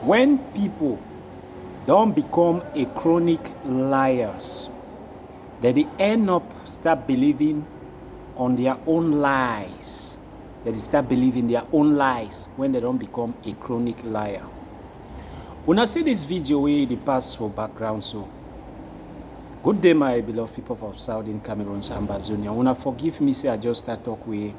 When people don't become a chronic liars, that they end up start believing on their own lies. That they start believing their own lies when they don't become a chronic liar. When I see this video where they pass for background, so good day, my beloved people of Southern Cameroon, Ambazonia. Una forgive me, say I just start talk with.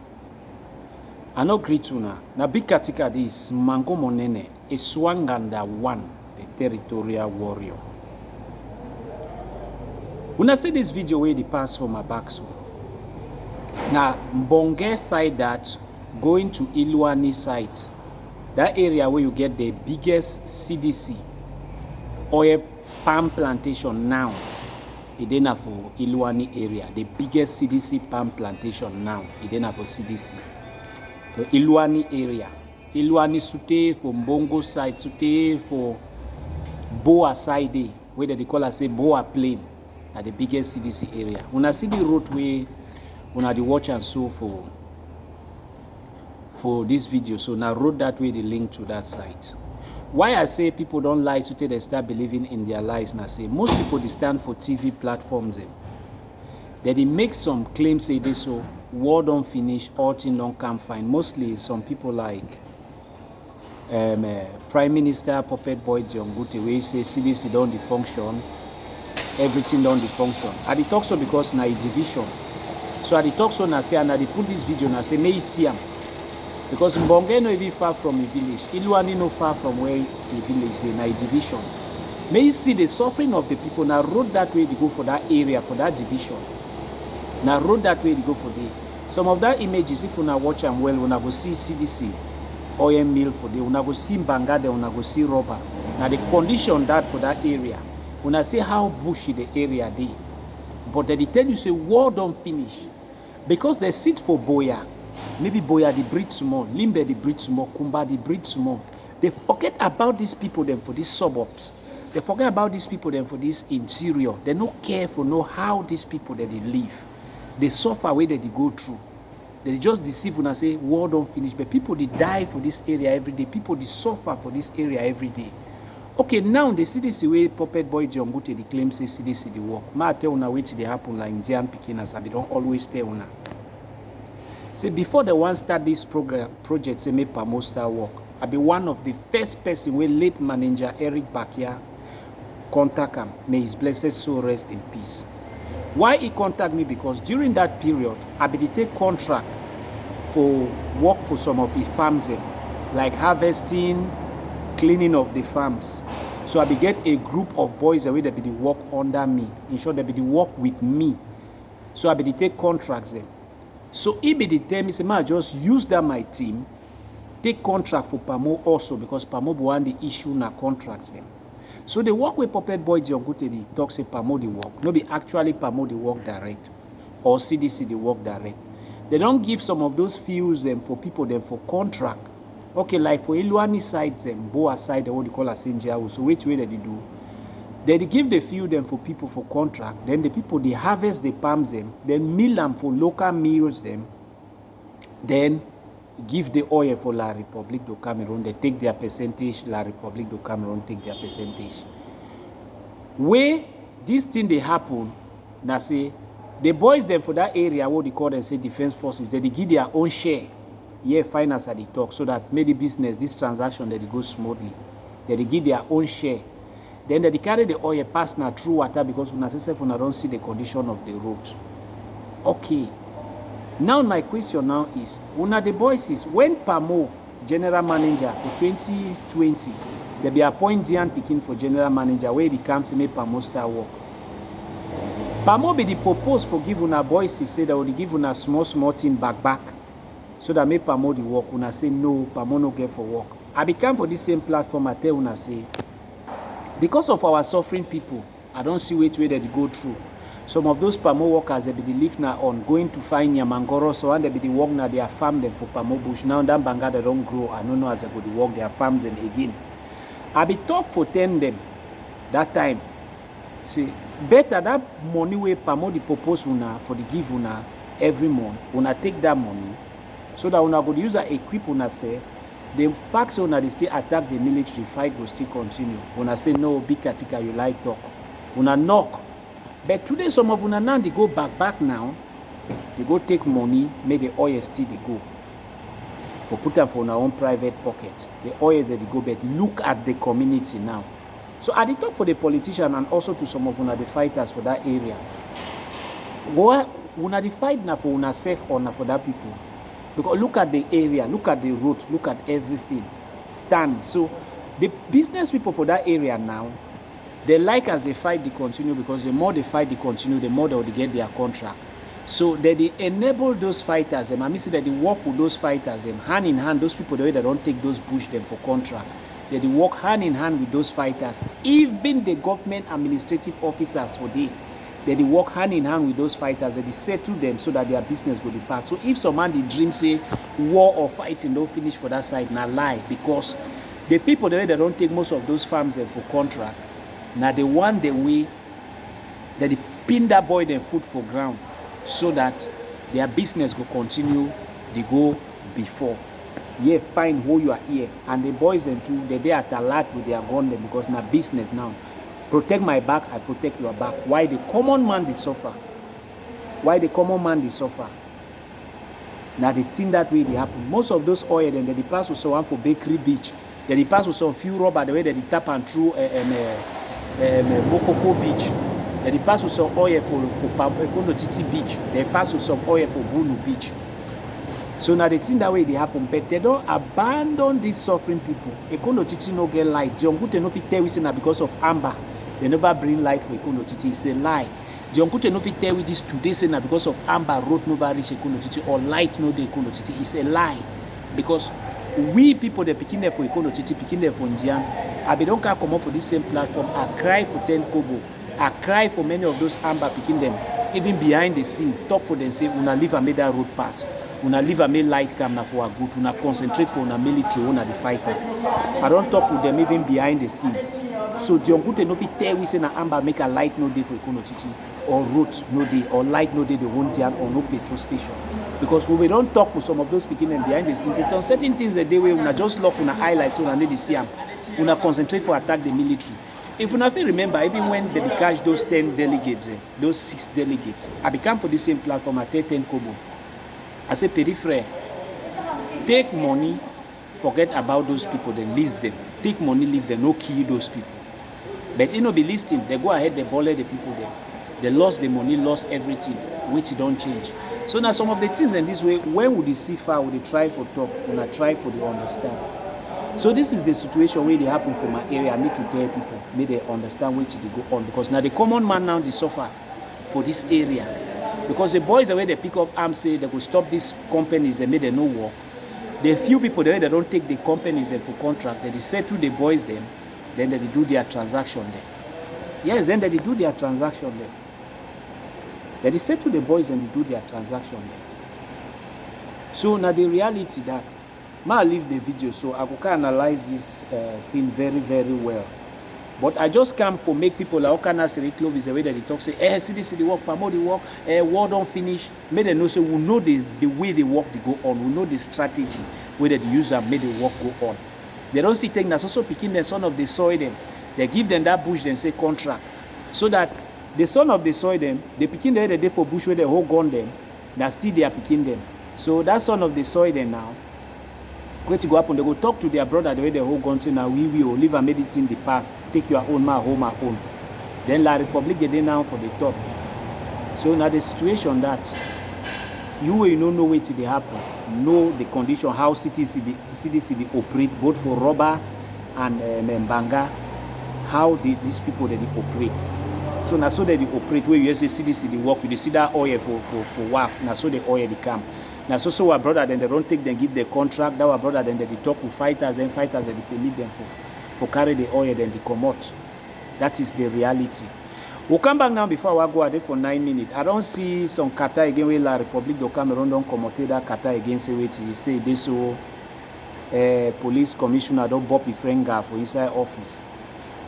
I no greet una. Na big katika this Mango Monene, a Swanganda one, the territorial warrior. When I see this video where they pass for my back, so now Mbonge side that going to Iluani site, that area where you get the biggest CDC oil palm plantation now. It didn't for Iluani area, the biggest CDC palm plantation now. It didn't for CDC. The Iluani area. Iluani sute for Mbongo side, sute for Boa side, where they call us say Boa plain, at the biggest CDC area. When I see the roadway, when I watch and so for this video, so now wrote that way the link to that site. Why I say people don't lie so they start believing in their lies, and I say most people they stand for TV platforms that they make some claims say this so war don't finish, all things don't come fine. Mostly some people like Prime Minister Puppet Boy John Gute, where say CDC don't function, everything don't function. And they talk so because now a division. So I talk so and say, and I put this video and I say, may you see them. Because Mbonge no even far from a village. Iluani no far from where the village is, na a division. May you see the suffering of the people. Now road that way to go for that area, for that division. Now road that way to go for the. Some of that images, if you now watch them well, when I go see CDC, oil mill for the, when I go see Mbanga, when I go see rubber. Now the condition that for that area, when I say how bushy the area is. But they tell you say war don't finish. Because they sit for Boya. Maybe Boya they breed small, Limbe they breed small, Kumba they breed small. They forget about these people then for these suburbs. They forget about these people then for this interior. They don't care for know how these people that they live. They suffer where they go through. They just deceive when I say war don't finish. But people they die for this area every day. People they suffer for this area every day. Okay, now the CDC way Puppet Boy John Gute the claim say CDC the work. Ma tell una wait they happen like Indian Pikinas, they don't always tell una. See, before the one start this project, say make Pamo start work. I be one of the first person where late manager Eric Bakia contact him. May his blessed soul rest in peace. Why he contact me? Because during that period, I be take contract for work for some of his farms, like harvesting, cleaning of the farms. So I be get a group of boys that be the work under me. In short, they be the work with me. So I be take contracts them. So he be the tell me say, man, just use that my team, take contract for Pamo also because Pamo want the issue na contracts them. So they work with Puppet Boy John Gute, they talk say Pamo the work. No be actually Pamo the work direct or CDC the work direct. They don't give some of those fields them for people them for contract. Okay, like for Iluani side them, Boa side, what they call a Senjao. So which way that they do? They give the field them for people for contract. Then the people they harvest the palms them, then mill them for local mills them. Then give the oil for La République du Cameroon. They take their percentage. La République du Cameroon take their percentage. Where this thing they happen, now say the boys them for that area, what they call them say defense forces, they give their own share. Yeah, finance at the talk so that maybe business, this transaction that it goes smoothly. They give their own share. Then they carry the oil pass now through water because when I don't see the condition of the road. Okay. Now my question now is, one of the boys is when Pamo general manager for 2020, they be appoint Ndian picking for general manager where he comes to make Pamo start work. Pamo be the propose for give una boys he said that would give una small thing back. So that make Pamo the work. Una say no, Pamo no get for work. I become for this same platform. I tell una say, because of our suffering people, I don't see which way that they go through. Some of those Pamo workers they be the live now on going to find Yamangoro, so and they be the work now their farm them for Pamo bush. Now that banga they don't grow. I don't know as they go to work their farms them again. I be talk for 10 them that time. See, better that money way Pamo the propose una for the give una every month. Una take that money. So that una go use that equip una self the fact so they still attack the military, fight will still continue. When I say no, big katika you like talk. Una knock. But today some of una now they go back now. They go take money, make the oil still they go. For put them for our own private pocket. The oil that they go, but look at the community now. So I did talk for the politician and also to some of una the fighters for that area. What una the fight now for una safe or now for that people? Because look at the area, look at the road, look at everything. Stand. So the business people for that area now, they like as they fight, they continue, because the more they fight, they continue, the more they get their contract. So they enable those fighters, them. I mean, that they work with those fighters, them hand in hand. Those people the way they don't take those bush them for contract. They work hand in hand with those fighters. Even the government administrative officers for they work hand in hand with those fighters. They settle them so that their business go to pass. So if some man they dream say war or fighting don't finish for that side, now lie, because the people the way they don't take most of those farms them for contract. Now they want the way that they pin that boy their foot for ground, so that their business will continue, they go before. Yeah, find who you are here. And the boys and too, they at alert with their gun them, because now business now. Protect my back, I protect your back. Why the common man they suffer? Why the common man they suffer? Now the thing that way they happen. Most of those oil then they pass with someone for Bakery Beach. They pass with some few rubber the way they tap and through Bokoko Beach. They pass with some oil for Ekondo Titi Beach. They pass with some oil for Bunu Beach. So now the thing that way they happen, but they don't abandon these suffering people. Ekondo Titi no get light. Jongute no fit tell we say na because of amber. They never bring light for Ekondo Titi. It's a lie. Jongute no fit tell we this today say na because of amber road never reach Ekondo Titi or light no dey Ekondo Titi. It's a lie. Because we people they picking there for Ekondo Titi, picking there for Ndian. I be don't come up for this same platform. I cry for 10 kobo. I cry for many of those amber picking them. Even behind the scene, talk for them, say, una leave and make that road pass. Una leave and make light come now for a good. Una concentrate for una military, una the fighter. I don't talk with them even behind the scene. So the Jongute no fit tell we say na amber make a light no day for Ekondo Titi, or road no day, or light no day the one Ndian, or no petrol station. Because when we don't talk with some of those speaking them behind the scenes, say some certain things a day where una just lock una highlights so una need to see them. Una concentrate for attack the military. If una fit remember, even when they catch those 10 delegates, those 6 delegates, I become for the same platform, I take 10 kobo. I say, peripheral, take money, forget about those people, then leave them. Take money, leave them, no kill those people. But you know, be listening, they go ahead, they bully the people there. They lost the money, lost everything, which don't change. So now some of the things in this way, when would they see far, would they try for talk, when I try for the understand. So this is the situation where they happen for my area. I need to tell people, may they understand where they go on. Because now the common man now, they suffer for this area. Because the boys, the way they pick up arms, say they will stop these companies, they made them no work. The few people, the way they don't take the companies them for contract, they say to the boys them, then they do their transaction there. Yes, then they do their transaction there. They say to the boys and they do their transaction there. So now the reality that, I'll leave the video so I can analyze this thing very, very well. But I just come for make people like Okana say clothes the way that they talk, say, see the work, promote the work, war don't finish. Make them know say we know the way they work they go on, we know the strategy where they use and make the work go on. They don't see things that's also picking the son of the soil them. They give them that bush, then say contract. So that the son of the soil them, they picking the day for bush where they hold gun them, that still they are picking them. So that son of the soil them now, where to go up and they go talk to their brother the way they hold gun, say now we will live and meditate in the past, take your own man home my own. Then La Republic get there now for the top. So now the situation that you will know where to happen, know the condition, how CDC operate both for rubber and Mbanga, how these people they operate. So now so they operate where you say CDC they work with the see that oil for WAF, now so the oil they come. Now so our brother then they don't take them give the contract, that our brother then they talk with fighters, then fighters they permit them for carry the oil, then they come out. That is the reality. We'll come back now before I go there for 9 minutes. I don't see some kata again where La Republic do Cameroon don't come out that kata again say wait he say this so police commissioner don't bop a friend for inside office.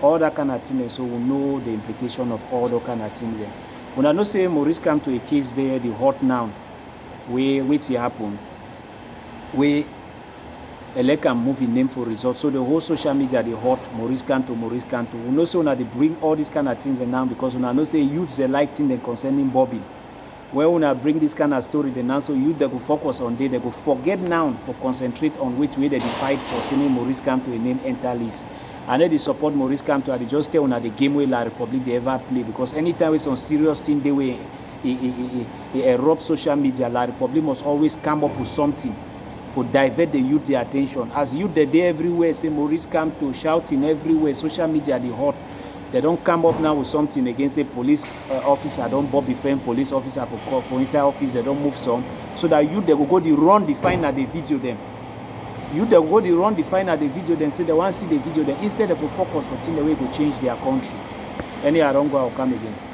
All that kind of thing, so we know the implication of all that kind of things. When I know say Maurice come to a case there, the hot now, where it happen, where elect and move in name for results. So the whole social media they hot Maurice Kanto. We know so now they bring all these kind of things and now because when I know say youths they like things concerning Bobby. When I bring this kind of story, then now so youth they go focus on they go forget now for concentrate on which way they fight for sending Maurice Kanto a name enter list. And then they support Maurice Kanto, they just tell on the game way La Republic they ever play because anytime it's on serious thing they way erupt social media, La Republic must always come up with something for divert the youth their attention. As youth they everywhere say Maurice Kanto shouting everywhere, social media they hot. They don't come up now with something against a police officer, don't bob befriend police officer for inside office, they don't move some. So that youth they go the run the find at the video them. You they go the run the find at the video then say they want to see the video then instead of focus for things the way to change their country. Any I don't go I'll come again.